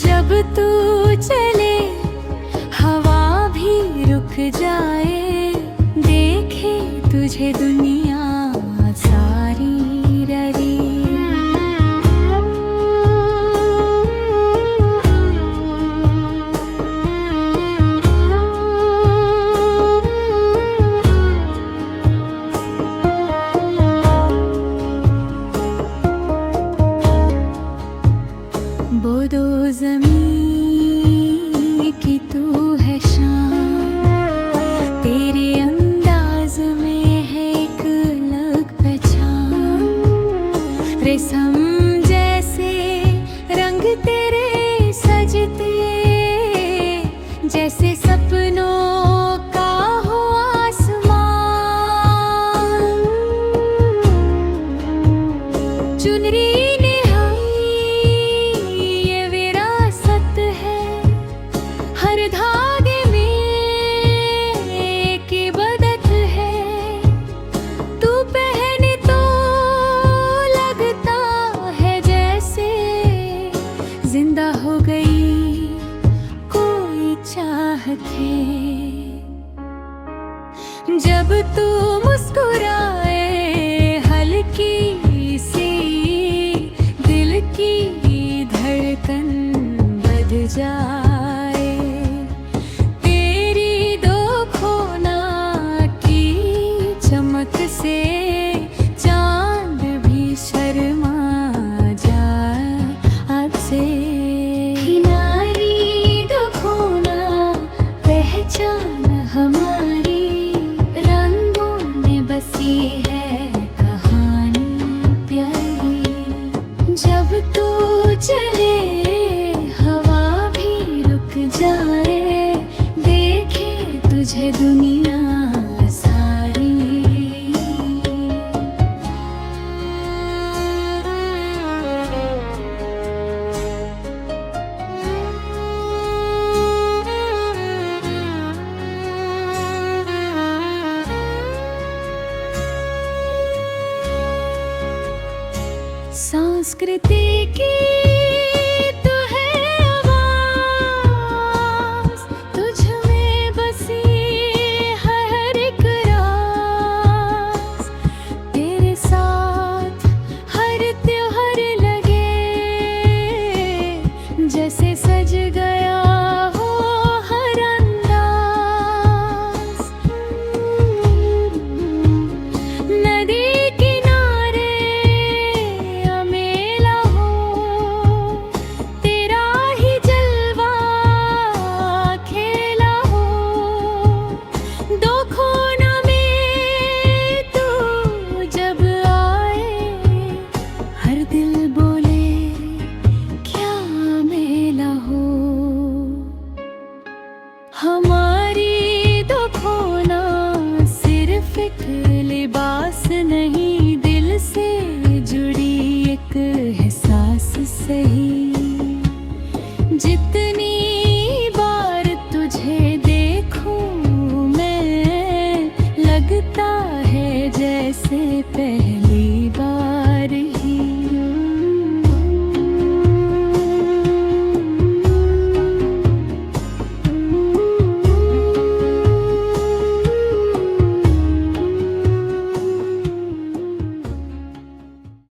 जब तू चले हवा भी रुक जाए, देखे तुझे दुनिया सारी ररी। बोदो ज़मीं की तू है शान, तेरे अंदाज में है एक अलग पहचान। रेशम जैसे रंग तेरे सजते, जैसे सपनों का हो आसमान। चुनरी जिंदा हो गई कोई चाहते। जब तू मुस्कुराए हल्की सी दिल की धड़कन बढ़ जाए। तेरी दो खोना की चमक से चांद भी शर्मा जाए आपसे। हमारी रंगों में बसी है कहानी प्यारी। जब तू चले हवा भी रुक जाए, देखे तुझे दुनिया सारी। संस्कृति की तो है आवाज़, तुझ में बसी है हर एक राज। तेरे साथ हर त्योहार लगे, जैसे सज गया हो हर अंदाज। नदी हमारी तो खोना सिर्फ एक लिबास नहीं, दिल से जुड़ी एक एहसास सही। जितनी बार तुझे देखूं मैं, लगता है जैसे पहले